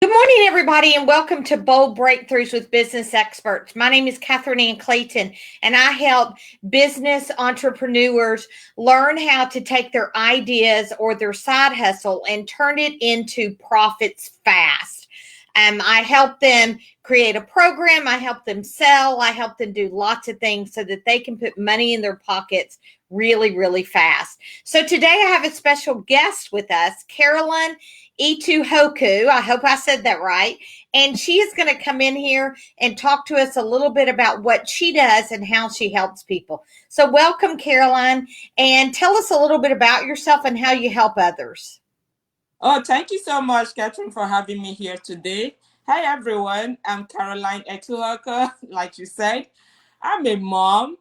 Good morning, everybody, and welcome to Bold Breakthroughs with Business Experts. My name is Caroline Clayton, and I help business entrepreneurs learn how to take their ideas or their side hustle and turn it into profits fast. I help them create a program. I help them sell. I help them do lots of things so that they can put money in their pockets really, really fast. So today I have a special guest with us, Caroline Etuhuko. I hope I said that right. And she is going to come in here and talk to us a little bit about what she does and how she helps people. So welcome, Caroline, and tell us a little bit about yourself and how you help others. Oh, thank you so much, Catherine, for having me here today. Hi, everyone. I'm Caroline Etuhuko. Like you said, I'm a mom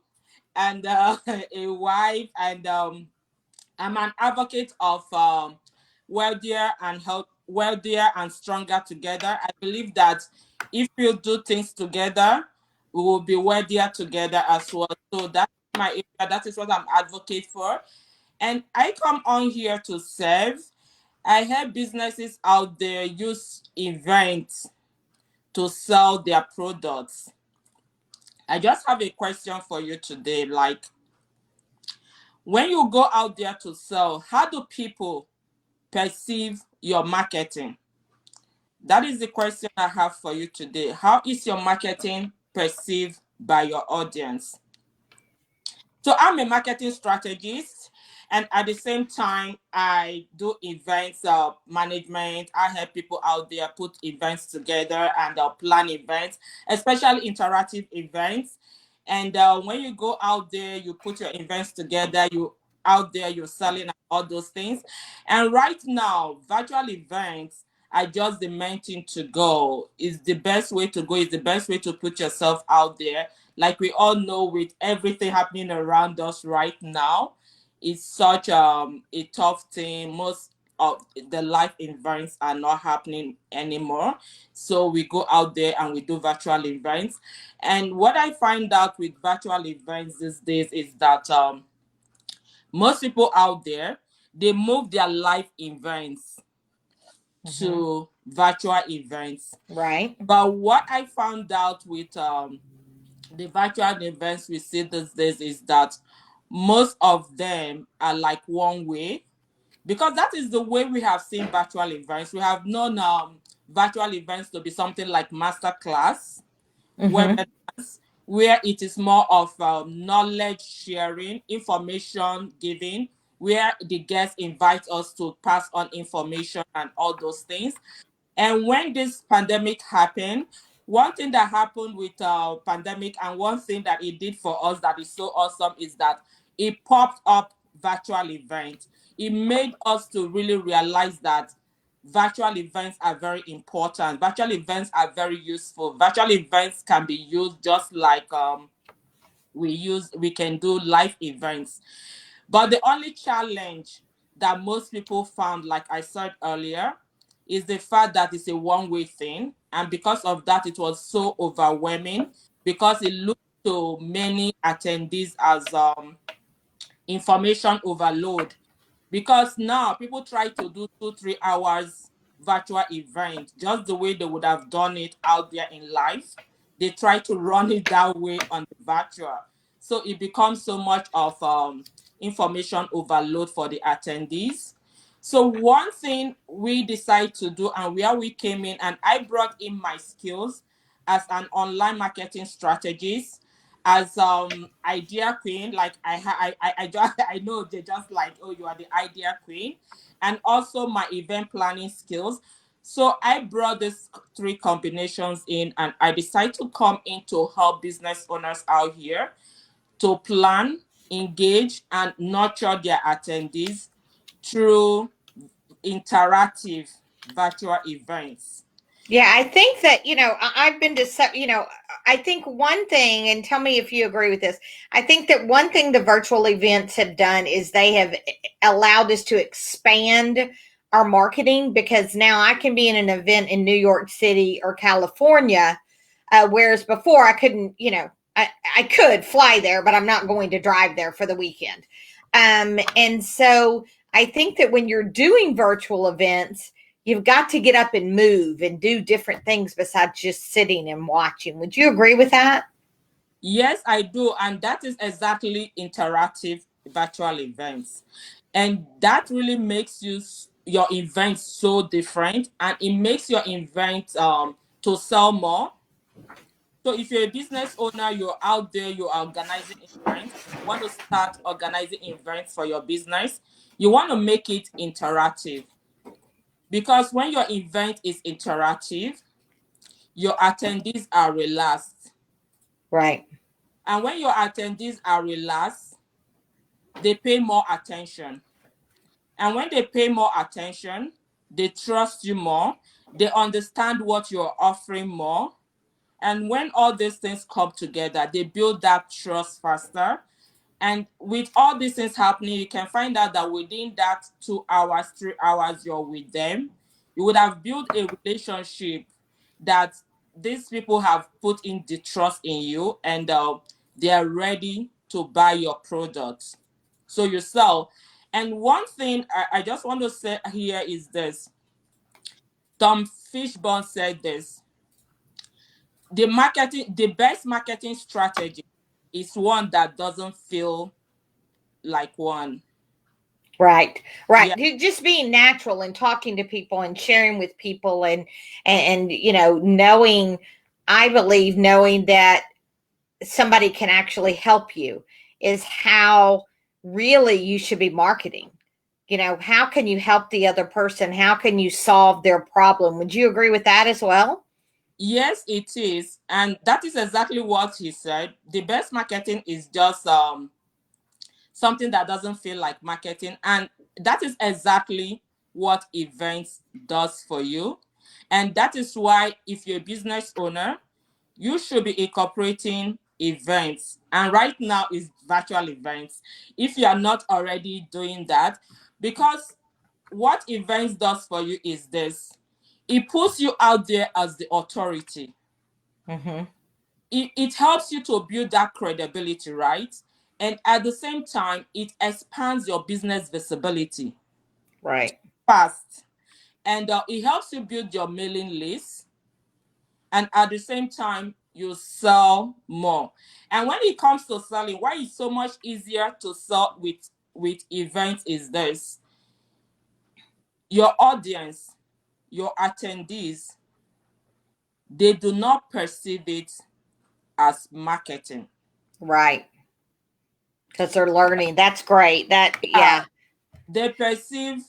and a wife, and I'm an advocate of wealthier and stronger together. I believe that if you do things together, we will be wealthier together as well. So that's my area. That is what I'm advocate for, and I come on here to serve. I help businesses out there use events to sell their products. I just have a question for you today. Like, when you go out there to sell, how do people perceive your marketing? That is the question I have for you today. How is your marketing perceived by your audience? So I'm a marketing strategist, and at the same time, I do events management. I help people out there put events together and plan events, especially interactive events. And when you go out there, you put your events together. You out there, you're selling all those things. And right now, virtual events are just the main thing to go. Is the best way to go. Is the best way to put yourself out there. Like we all know, with everything happening around us right now, it's such a tough thing. Most of the live events are not happening anymore, so we go out there and we do virtual events. And what I find out with virtual events these days is that most people out there, they move their live events to virtual events. Right. But what I found out with the virtual events we see these days is that most of them are like one way, because that is the way we have seen virtual events. We have known virtual events to be something like masterclass, Mm-hmm. webinars, where it is more of knowledge sharing, information giving, where the guests invite us to pass on information and all those things. And when this pandemic happened, one thing that happened with pandemic, and one thing that it did for us that is so awesome, is that it popped up virtual events. It made us to really realize that virtual events are very important. Virtual events are very useful. Virtual events can be used just like we can do live events. But the only challenge that most people found, like I said earlier, is the fact that it's a one-way thing. And because of that, it was so overwhelming, because it looked to many attendees as information overload. Because now people try to do 2-3 hours virtual event just the way they would have done it out there in life. They try to run it that way on the virtual, so it becomes so much of information overload for the attendees. So one thing we decided to do, and where we came in, and I brought in my skills as an online marketing strategist, as idea queen. Like I just I know they're just like, oh, you are the idea queen, and also my event planning skills. So I brought these three combinations in, and I decided to come in to help business owners out here to plan, engage, and nurture their attendees through interactive virtual events. Yeah, I think that, I've been to some, I think one thing, and tell me if you agree with this. I think that one thing the virtual events have done is they have allowed us to expand our marketing, because now I can be in an event in New York City or California, whereas before I couldn't, I could fly there, but I'm not going to drive there for the weekend. And so I think that when you're doing virtual events, you've got to get up and move and do different things besides just sitting and watching. Would you agree with that? Yes, I do. And that is exactly interactive virtual events. And that really makes your event so different, and it makes your event to sell more. So if you're a business owner, you're out there, you're organizing events, you want to start organizing events for your business, you want to make it interactive. Because when your event is interactive, your attendees are relaxed. Right. And when your attendees are relaxed, they pay more attention. And when they pay more attention, they trust you more, they understand what you're offering more. And when all these things come together, they build that trust faster. And with all these things happening, you can find out that within that 2 hours, 3 hours you're with them, you would have built a relationship that these people have put in the trust in you, and they are ready to buy your products. So you sell. And one thing I just want to say here is this. Tom Fishburne said this: the best marketing strategy is one that doesn't feel like one. Right, right. Yeah. Just being natural and talking to people and sharing with people, and knowing, I believe knowing that somebody can actually help you is how really you should be marketing. How can you help the other person? How can you solve their problem? Would you agree with that as well? Yes, it is. And that is exactly what he said. The best marketing is just something that doesn't feel like marketing. And that is exactly what events does for you. And that is why if you're a business owner, you should be incorporating events. And right now is virtual events. If you are not already doing that, because what events does for you is this: it puts you out there as the authority. Mm-hmm. It helps you to build that credibility, right? And at the same time, it expands your business visibility Right. fast. And it helps you build your mailing list. And at the same time, you sell more. And when it comes to selling, why it's so much easier to sell with events is this: your audience, your attendees, they do not perceive it as marketing. Right. Because they're learning. That's great. That, Yeah, yeah. they perceive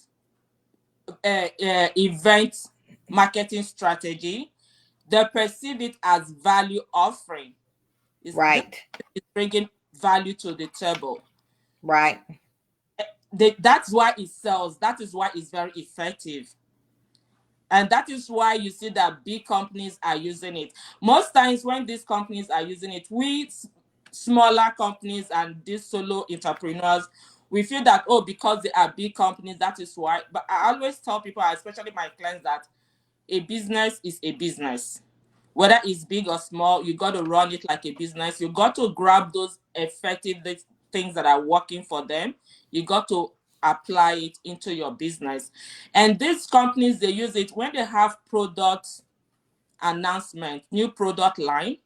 event marketing strategy. They perceive it as value offering. This Right. is bringing value to the table. Right. That's why it sells. That is why it's very effective. And that is why you see that big companies are using it. Most times when these companies are using it, we smaller companies and these solo entrepreneurs, we feel that, oh, because they are big companies, that is why. But I always tell people, especially my clients, that a business is a business. Whether it's big or small, you got to run it like a business. You got to grab those effective things that are working for them. You got to apply it into your business. And these companies, they use it when they have product announcement, new product line.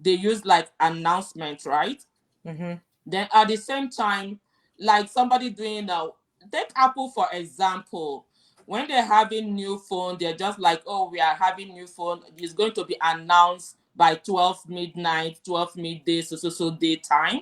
They use like announcement, right? Mm-hmm. Then at the same time, like somebody doing now, take Apple for example. When they're having new phone, they're just like, oh, we are having new phone. It's going to be announced by 12 midnight, 12 midday, so daytime.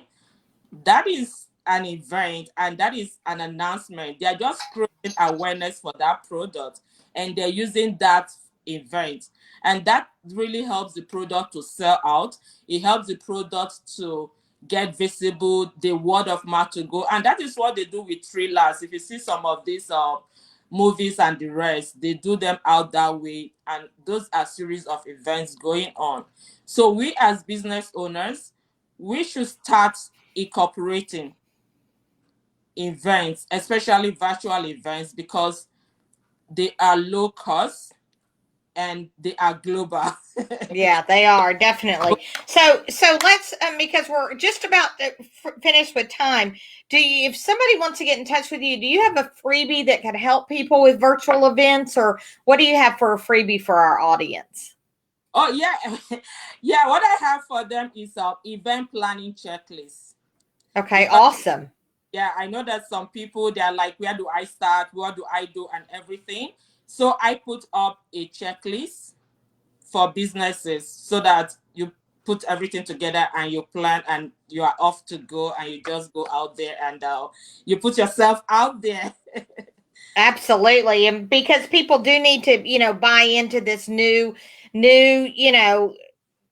That is an event, and that is an announcement. They are just creating awareness for that product, and they're using that event. And that really helps the product to sell out. It helps the product to get visible, the word of mouth to go. And that is what they do with thrillers. If you see some of these movies and the rest, they do them out that way. And those are series of events going on. So we as business owners, we should start incorporating events, especially virtual events, because they are low cost and they are global. Yeah, they are definitely. So let's because we're just about finished with time. If somebody wants to get in touch with you, do you have a freebie that can help people with virtual events, or what do you have for a freebie for our audience? Oh yeah, yeah. What I have for them is event planning checklist. Okay, Because awesome. yeah, I know that some people, they're like, where do I start? What do I do? And everything. So I put up a checklist for businesses so that you put everything together and you plan and you are off to go and you just go out there and you put yourself out there. Absolutely. And because people do need to, buy into this new,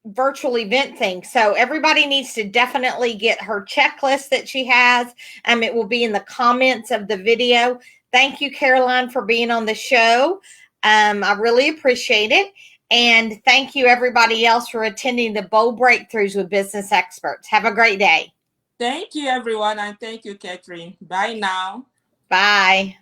virtual event thing. So everybody needs to definitely get her checklist that she has. It will be in the comments of the video. Thank you, Caroline, for being on the show. I really appreciate it. And thank you, everybody else, for attending the Bold Breakthroughs with Business Experts. Have a great day. Thank you, everyone. And thank you, Catherine. Bye now. Bye.